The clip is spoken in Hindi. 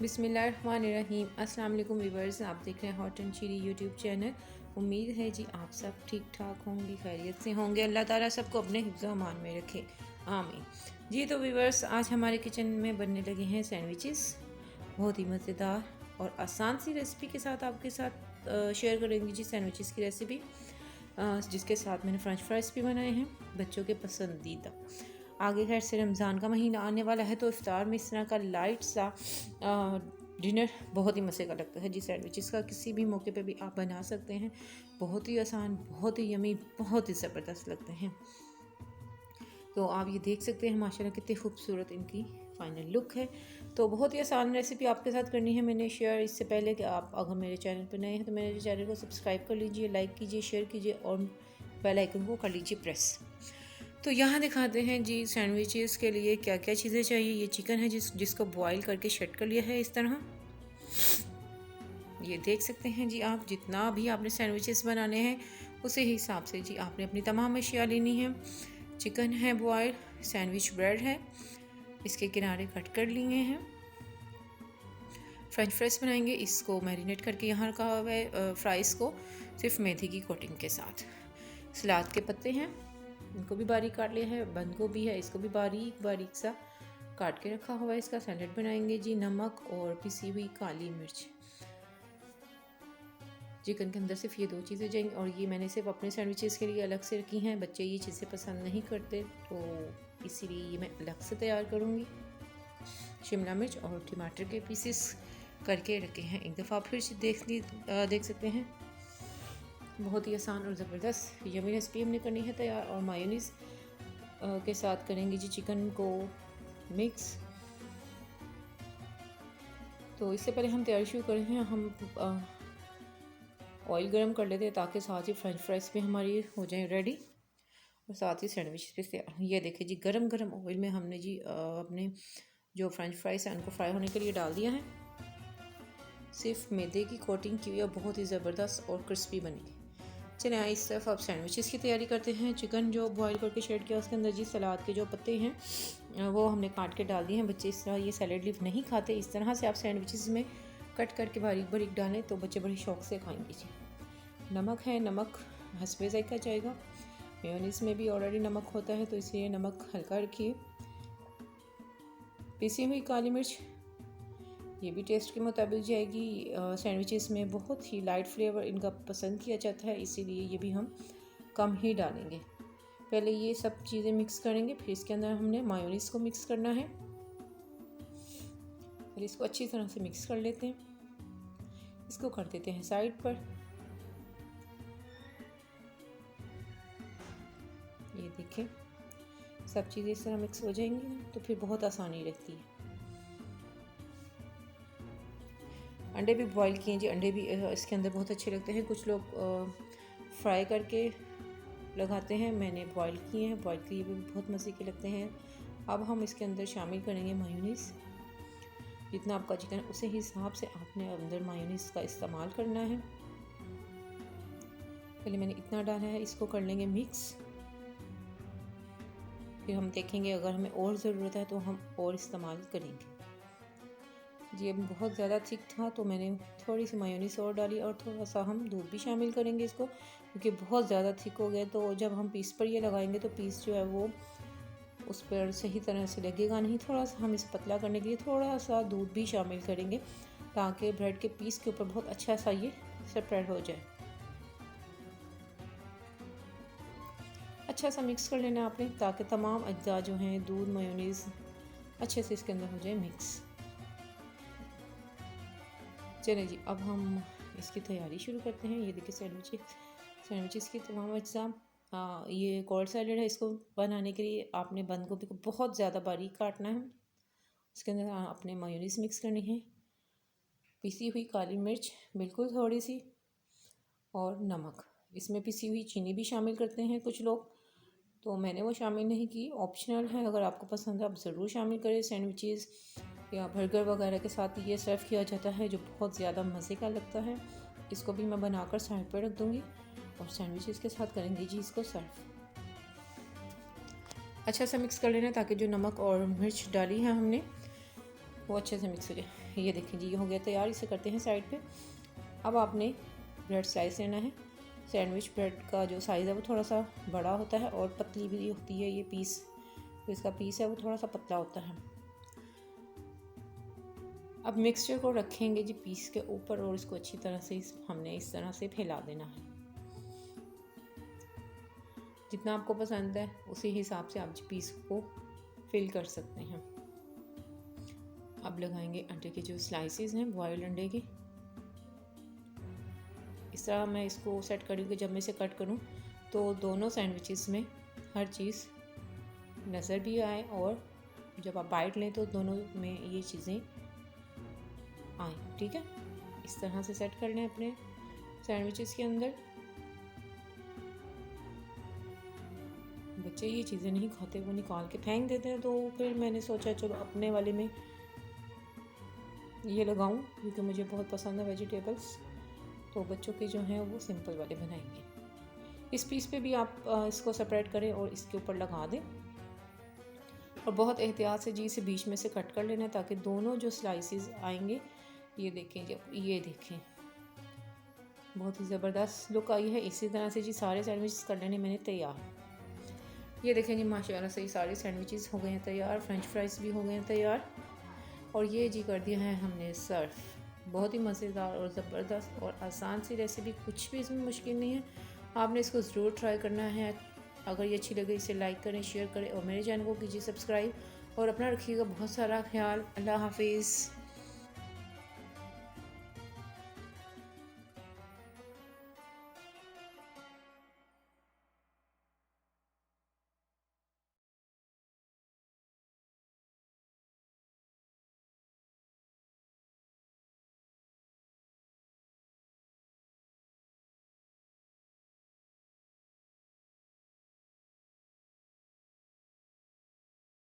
बिस्मिल्लाहिर्रहमानिर्रहीम। अस्सलाम वालेकुम व्यूअर्स, आप देख रहे हैं hot and chilli YouTube channel. उम्मीद है जी आप सब ठीक ठाक होंगे, खैरियत से होंगे। अल्लाह ताला सबको अपने हिफ्ज़ व अमान में रखे, आमीन जी। तो व्यूअर्स, आज हमारे किचन में बनने लगे हैं सैंडविचेस। बहुत ही मज़ेदार और आसान सी रेसिपी के साथ आपके साथ शेयर करेंगी जी सैंडविचेस की रेसिपी, जिसके साथ मैंने फ्रेंच फ्राइज़ भी बनाए हैं, बच्चों के पसंदीदा। आगे खैर से रमज़ान का महीना आने वाला है, तो इफ्तार में इस तरह का लाइट सा डिनर बहुत ही मज़े का लगता है जी। सैंडविचेस का किसी भी मौके पे भी आप बना सकते हैं। बहुत ही आसान, बहुत ही यमी, बहुत ही ज़बरदस्त लगते हैं। तो आप ये देख सकते हैं माशाल्लाह कितनी खूबसूरत इनकी फाइनल लुक है। तो बहुत ही आसान रेसिपी आपके साथ करनी है मैंने शेयर। इससे पहले कि आप अगर मेरे चैनल पर नए हैं तो मेरे चैनल को सब्सक्राइब कर लीजिए, लाइक कीजिए, शेयर कीजिए और बेल आइकन को कर लीजिए प्रेस। तो यहाँ दिखाते हैं जी सैंडविचेस के लिए क्या क्या चीज़ें चाहिए। ये चिकन है जिसको बॉईल करके शेड कर लिया है इस तरह। ये देख सकते हैं जी, आप जितना भी आपने सैंडविचेस बनाने हैं उसी हिसाब से जी आपने अपनी तमाम अशिया लेनी है। चिकन है बॉयल, सैंडविच ब्रेड है, इसके किनारे कट कर लिए हैं। फ्रेंच फ्राइज बनाएंगे, इसको मैरिनेट करके यहाँ रखा हुआ है फ्राइज़ को सिर्फ मेथी की कोटिंग के साथ। सलाद के पत्ते हैं, इनको भी बारीक काट लिया है। बंद गोभी है, इसको भी बारीक बारीक सा काट के रखा हुआ है। इसका सैलेड बनाएंगे जी। नमक और पिसी हुई काली मिर्च। चिकन के अंदर सिर्फ ये दो चीज़ें जाएंगी और ये मैंने सिर्फ अपने सैंडविचेस के लिए अलग से रखी हैं। बच्चे ये चीज़ें पसंद नहीं करते तो इसीलिए ये मैं अलग से तैयार करूँगी। शिमला मिर्च और टमाटर के पीसेस करके रखे हैं। एक दफ़ा फिर से देख सकते हैं। बहुत ही आसान और ज़बरदस्त यमी रेसिपी हमने करनी है तैयार। और मायोनीज़ के साथ करेंगे जी चिकन को मिक्स। तो इससे पहले हम तैयारी शुरू करें हैं, हम ऑयल गरम कर लेते हैं ताकि साथ ही फ्रेंच फ्राइज़ भी हमारी हो जाए रेडी और साथ ही सैंडविच भी तैयार। ये देखिए जी, गरम गरम ऑयल में हमने जी अपने जो फ्रेंच फ्राइज़ हैं उनको फ्राई होने के लिए डाल दिया है। सिर्फ मैदे की कोटिंग की हुई और बहुत ही ज़बरदस्त और क्रिस्पी बनी। चलिए इस तरफ आप सैंडविचेस की तैयारी करते हैं। चिकन जो बॉईल करके शेड किया उसके अंदर जी सलाद के जो पत्ते हैं वो हमने काट के डाल दिए हैं। बच्चे इस तरह ये सैलेड लीफ नहीं खाते, इस तरह से आप सैंडविचेस में कट करके बारीक बारीक डालें तो बच्चे बड़े शौक से खाएंगे जी। नमक है, नमक हस्बे ज़ायक़ा जाएगा। मेयोनीज़ में भी ऑलरेडी नमक होता है तो इसलिए नमक हल्का रखिए। पिसी हुई काली मिर्च, ये भी टेस्ट के मुताबिक जाएगी। सैंडविचेस में बहुत ही लाइट फ्लेवर इनका पसंद किया जाता है, इसीलिए ये भी हम कम ही डालेंगे। पहले ये सब चीज़ें मिक्स करेंगे, फिर इसके अंदर हमने मायोनीज़ को मिक्स करना है। फिर इसको अच्छी तरह से मिक्स कर लेते हैं। इसको कर देते हैं साइड पर। ये देखें सब चीज़ें इस तरह मिक्स हो जाएंगी ना तो फिर बहुत आसानी रहती है। अंडे भी बॉईल किए जी, अंडे भी इसके अंदर बहुत अच्छे लगते हैं। कुछ लोग फ्राई करके लगाते हैं, मैंने बॉईल किए हैं। बॉईल किए भी बहुत मज़े के लगते हैं। अब हम इसके अंदर शामिल करेंगे मायोनीज़। जितना आपका चिकन उसी हिसाब से आपने अंदर मायोनीज़ का इस्तेमाल करना है। पहले मैंने इतना डाला है, इसको कर लेंगे मिक्स। फिर हम देखेंगे अगर हमें और ज़रूरत है तो हम और इस्तेमाल करेंगे जी। अब बहुत ज़्यादा थिक था तो मैंने थोड़ी सी मायोनीज़ और डाली और थोड़ा सा हम दूध भी शामिल करेंगे इसको, क्योंकि बहुत ज़्यादा थिक हो गया तो जब हम पीस पर ये लगाएंगे तो पीस जो है वो उस पर सही तरह से लगेगा नहीं। थोड़ा सा हम इसे पतला करने के लिए थोड़ा सा दूध भी शामिल करेंगे ताकि ब्रेड के पीस के ऊपर बहुत अच्छा सा ये स्प्रेड हो जाए। अच्छा सा मिक्स कर लेना आपने ताकि तमाम अज्जा जो हैं दूध मायोनीज़ अच्छे से इसके अंदर हो जाए मिक्स। चलें जी, अब हम इसकी तैयारी शुरू करते हैं। ये देखिए सैंडविचेस की तमाम अज्जा। ये कॉर्ड सैलेड है, इसको बनाने के लिए आपने बंद गोभी को बहुत ज़्यादा बारीक काटना है। उसके अंदर आपने मायोनीज़ मिक्स करनी है, पिसी हुई काली मिर्च बिल्कुल थोड़ी सी और नमक। इसमें पिसी हुई चीनी भी शामिल करते हैं कुछ लोग, तो मैंने वो शामिल नहीं की, ऑप्शनल है। अगर आपको पसंद है आप ज़रूर शामिल करें। सैंडविचेस या बर्गर वगैरह के साथ ये सर्व किया जाता है जो बहुत ज़्यादा मज़े का लगता है। इसको भी मैं बनाकर साइड पर रख दूँगी और सैंडविचेस के साथ करेंगे जी इसको सर्व। अच्छा सा मिक्स कर लेना ताकि जो नमक और मिर्च डाली है हमने वो अच्छे से मिक्स हो जाए। ये देखें जी ये हो गया तैयार, इसे करते हैं साइड पे। अब आपने ब्रेड स्लाइस लेना है। सैंडविच ब्रेड का जो साइज़ है वो थोड़ा सा बड़ा होता है और पतली भी होती है ये पीस, तो इसका पीस है वो थोड़ा सा पतला होता है। अब मिक्सचर को रखेंगे जी पीस के ऊपर और इसको अच्छी तरह से हमने इस तरह से फैला देना है। जितना आपको पसंद है उसी हिसाब से आप पीस को फिल कर सकते हैं। अब लगाएंगे अंडे के जो स्लाइसेस हैं, बॉइल्ड अंडे के। इस तरह मैं इसको सेट करूँगी, जब मैं इसे कट करूँ तो दोनों सैंडविचेस में हर चीज़ नज़र भी आए और जब आप बाइट लें तो दोनों में ये चीज़ें आए। ठीक है, इस तरह से सेट कर लें अपने सैंडविचेस के अंदर। बच्चे ये चीज़ें नहीं खाते, वो निकाल के फेंक देते हैं, तो फिर मैंने सोचा चलो अपने वाले में ये लगाऊं क्योंकि मुझे बहुत पसंद है वेजिटेबल्स, तो बच्चों के जो हैं वो सिंपल वाले बनाएंगे। इस पीस पे भी आप इसको सेपरेट करें और इसके ऊपर लगा दें और बहुत एहतियात से जी इसे बीच में से कट कर लेना ताकि दोनों जो स्लाइसेस आएंगे, ये देखें जब ये देखें बहुत ही ज़बरदस्त लुक आई है। इसी तरह से जी सारे सैंडविचेस कर लेने मैंने तैयार। ये देखें जी माशाल्लाह से सारे सैंडविचेस हो गए हैं तैयार, फ्रेंच फ्राइज भी हो गए हैं तैयार और ये जी कर दिया है हमने सर्व। बहुत ही मज़ेदार और ज़बरदस्त और आसान सी रेसिपी, कुछ भी इसमें मुश्किल नहीं है। आपने इसको ज़रूर ट्राई करना है। अगर ये अच्छी लगे इसे लाइक करें, शेयर करें और मेरे चैनल को कीजिए सब्सक्राइब और अपना रखिएगा बहुत सारा ख्याल। अल्लाह हाफिज़।